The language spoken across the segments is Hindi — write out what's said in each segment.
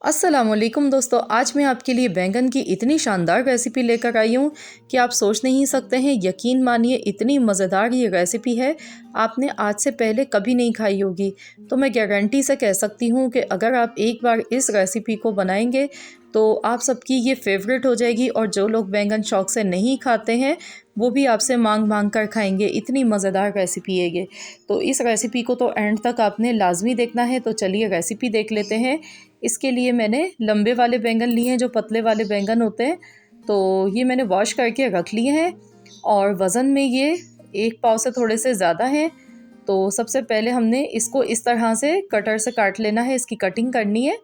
अस्सलामुअलैकुम दोस्तों, आज मैं आपके लिए बैंगन की इतनी शानदार रेसिपी लेकर आई हूँ कि आप सोच नहीं सकते हैं। यकीन मानिए, इतनी मज़ेदार ये रेसिपी है, आपने आज से पहले कभी नहीं खाई होगी। तो मैं गारंटी से कह सकती हूँ कि अगर आप एक बार इस रेसिपी को बनाएंगे तो आप सबकी ये फेवरेट हो जाएगी, और जो लोग बैंगन शौक़ से नहीं खाते हैं वो भी आपसे मांग मांग कर खाएंगे। इतनी मज़ेदार रेसिपी है ये। तो इस रेसिपी को तो एंड तक आपने लाजमी देखना है। तो चलिए रेसिपी देख लेते हैं। इसके लिए मैंने लंबे वाले बैंगन लिए हैं, जो पतले वाले बैंगन होते हैं। तो ये मैंने वॉश करके रख लिए हैं, और वज़न में ये 1 पाव से थोड़े से ज़्यादा हैं। तो सबसे पहले हमने इसको इस तरह से कटर से काट लेना है, इसकी कटिंग करनी है।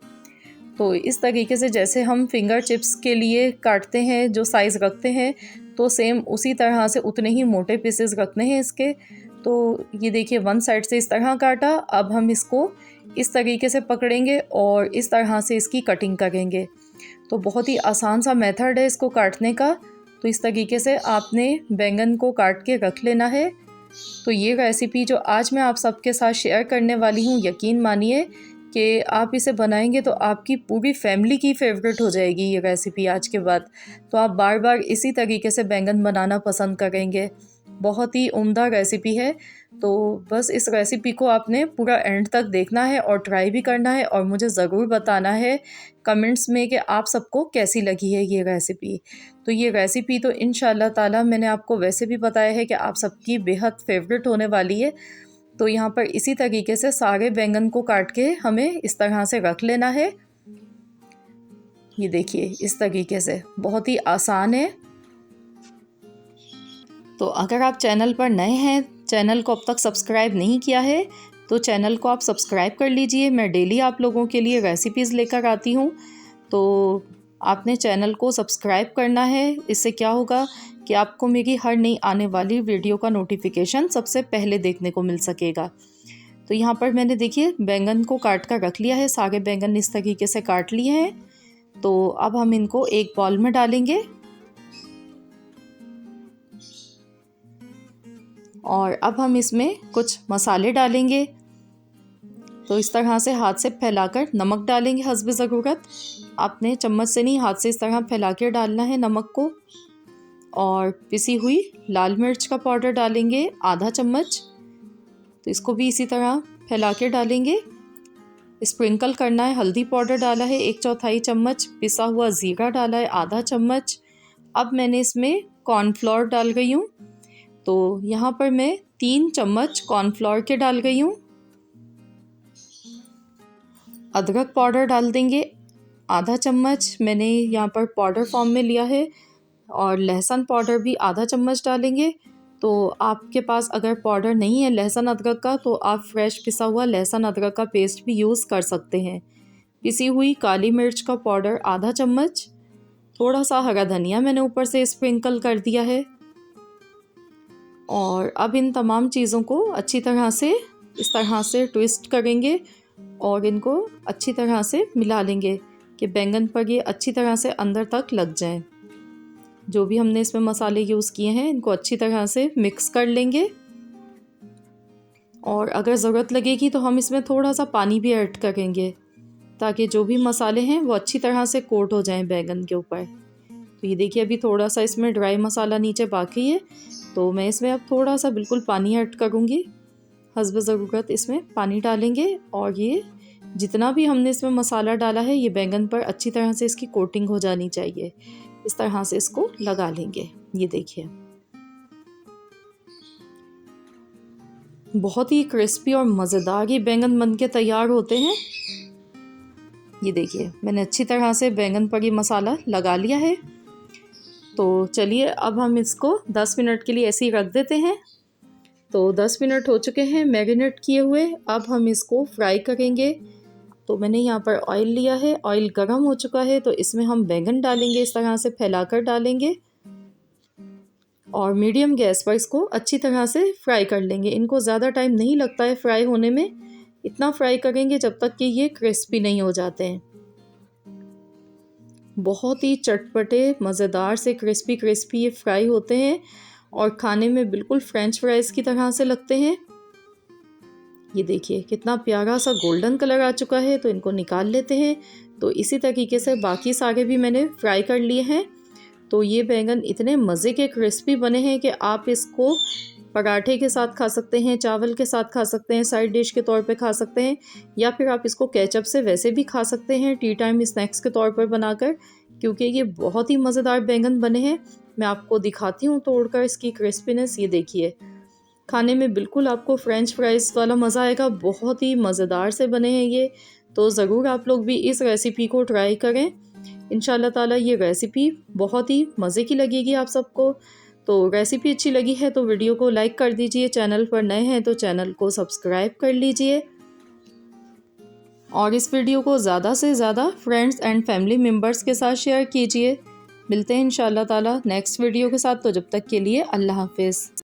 तो इस तरीके से जैसे हम फिंगर चिप्स के लिए काटते हैं, जो साइज़ रखते हैं, तो सेम उसी तरह से उतने ही मोटे पीसेस रखने हैं इसके। तो ये देखिए, वन साइड से इस तरह काटा। अब हम इसको इस तरीके से पकड़ेंगे और इस तरह से इसकी कटिंग करेंगे। तो बहुत ही आसान सा मेथड है इसको काटने का। तो इस तरीके से आपने बैंगन को काट के रख लेना है। तो ये रेसिपी जो आज मैं आप सबके साथ शेयर करने वाली हूँ, यकीन मानिए कि आप इसे बनाएंगे तो आपकी पूरी फैमिली की फेवरेट हो जाएगी ये रेसिपी आज के बाद। तो आप बार बार इसी तरीके से बैंगन बनाना पसंद करेंगे। बहुत ही उम्दा रेसिपी है। तो बस इस रेसिपी को आपने पूरा एंड तक देखना है और ट्राई भी करना है, और मुझे ज़रूर बताना है कमेंट्स में कि आप सबको कैसी लगी है ये रेसिपी। तो ये रेसिपी तो इंशाल्लाह ताला मैंने आपको वैसे भी बताया है कि आप सबकी बेहद फेवरेट होने वाली है। तो यहाँ पर इसी तरीके से सारे बैंगन को काट के हमें इस तरह से रख लेना है। ये देखिए, इस तरीके से बहुत ही आसान है। तो अगर आप चैनल पर नए हैं, चैनल को अब तक सब्सक्राइब नहीं किया है, तो चैनल को आप सब्सक्राइब कर लीजिए। मैं डेली आप लोगों के लिए रेसिपीज़ लेकर आती हूँ। तो आपने चैनल को सब्सक्राइब करना है। इससे क्या होगा कि आपको मेरी हर नई आने वाली वीडियो का नोटिफिकेशन सबसे पहले देखने को मिल सकेगा। तो यहाँ पर मैंने देखिए बैंगन को काट कर रख लिया है। सारे बैंगन इस तरीके से काट लिए हैं। तो अब हम इनको एक बाउल में डालेंगे, और अब हम इसमें कुछ मसाले डालेंगे। तो इस तरह से हाथ से फैलाकर नमक डालेंगे हस्ब ज़रूरत। आपने चम्मच से नहीं, हाथ से इस तरह फैला के डालना है नमक को। और पिसी हुई लाल मिर्च का पाउडर डालेंगे आधा चम्मच। तो इसको भी इसी तरह फैला के डालेंगे। स्प्रिंकल करना है। हल्दी पाउडर डाला है 1/4 चम्मच। पिसा हुआ ज़ीरा डाला है आधा चम्मच। अब मैंने इसमें कॉर्नफ्लोर डाल गई हूँ। तो यहाँ पर मैं 3 चम्मच कॉर्नफ्लोर के डाल गई हूँ। अदरक पाउडर डाल देंगे आधा चम्मच, मैंने यहाँ पर पाउडर फॉर्म में लिया है। और लहसुन पाउडर भी आधा चम्मच डालेंगे। तो आपके पास अगर पाउडर नहीं है लहसुन अदरक का, तो आप फ्रेश पिसा हुआ लहसुन अदरक का पेस्ट भी यूज़ कर सकते हैं। पिसी हुई काली मिर्च का पाउडर आधा चम्मच। थोड़ा सा हरा धनिया मैंने ऊपर से स्प्रिंकल कर दिया है। और अब इन तमाम चीज़ों को अच्छी तरह से इस तरह से ट्विस्ट करेंगे और इनको अच्छी तरह से मिला लेंगे कि बैंगन पर ये अच्छी तरह से अंदर तक लग जाए। जो भी हमने इसमें मसाले यूज़ किए हैं, इनको अच्छी तरह से मिक्स कर लेंगे। और अगर ज़रूरत लगेगी तो हम इसमें थोड़ा सा पानी भी ऐड करेंगे, ताकि जो भी मसाले हैं वो अच्छी तरह से कोट हो जाएं बैंगन के ऊपर। तो ये देखिए, अभी थोड़ा सा इसमें ड्राई मसाला नीचे बाकी है, तो मैं इसमें अब थोड़ा सा बिल्कुल पानी ऐड करूँगी। हस्ब ज़रूरत इसमें पानी डालेंगे, और ये जितना भी हमने इसमें मसाला डाला है, ये बैंगन पर अच्छी तरह से इसकी कोटिंग हो जानी चाहिए। इस तरह से इसको लगा लेंगे। ये देखिए, बहुत ही क्रिस्पी और मज़ेदार ये बैंगन बन के तैयार होते हैं। ये देखिए, मैंने अच्छी तरह से बैंगन पर ये मसाला लगा लिया है। तो चलिए अब हम इसको 10 मिनट के लिए ऐसे ही रख देते हैं। तो 10 मिनट हो चुके हैं मैरिनेट किए हुए। अब हम इसको फ्राई करेंगे। तो मैंने यहाँ पर ऑयल लिया है, ऑयल गर्म हो चुका है। तो इसमें हम बैंगन डालेंगे, इस तरह से फैलाकर डालेंगे, और मीडियम गैस पर इसको अच्छी तरह से फ्राई कर लेंगे। इनको ज़्यादा टाइम नहीं लगता है फ्राई होने में। इतना फ्राई करेंगे जब तक कि ये क्रिस्पी नहीं हो जाते हैं। बहुत ही चटपटे मज़ेदार से क्रिस्पी क्रिस्पी ये फ्राई होते हैं, और खाने में बिल्कुल फ्रेंच फ्राइज़ की तरह से लगते हैं। ये देखिए, कितना प्यारा सा गोल्डन कलर आ चुका है। तो इनको निकाल लेते हैं। तो इसी तरीके से बाकी सारे भी मैंने फ्राई कर लिए हैं। तो ये बैंगन इतने मज़े के क्रिस्पी बने हैं कि आप इसको पराठे के साथ खा सकते हैं, चावल के साथ खा सकते हैं, साइड डिश के तौर पे खा सकते हैं, या फिर आप इसको केचप से वैसे भी खा सकते हैं टी टाइम स्नैक्स के तौर पर बनाकर, क्योंकि ये बहुत ही मज़ेदार बैंगन बने हैं। मैं आपको दिखाती हूँ तोड़कर इसकी क्रिस्पीनेस। ये देखिए, खाने में बिल्कुल आपको फ्रेंच फ्राइज़ वाला मज़ा आएगा। बहुत ही मज़ेदार से बने हैं ये। तो ज़रूर आप लोग भी इस रेसिपी को ट्राई करें। इंशाल्लाह ताला ये रेसिपी बहुत ही मज़े की लगेगी आप सबको। तो रेसिपी अच्छी लगी है तो वीडियो को लाइक कर दीजिए, चैनल पर नए हैं तो चैनल को सब्सक्राइब कर लीजिए और इस वीडियो को ज़्यादा से ज़्यादा फ्रेंड्स एंड फैमिली मेम्बर्स के साथ शेयर कीजिए। मिलते हैं इंशाल्लाह ताला नेक्स्ट वीडियो के साथ। तो जब तक के लिए अल्लाह हाफिज़।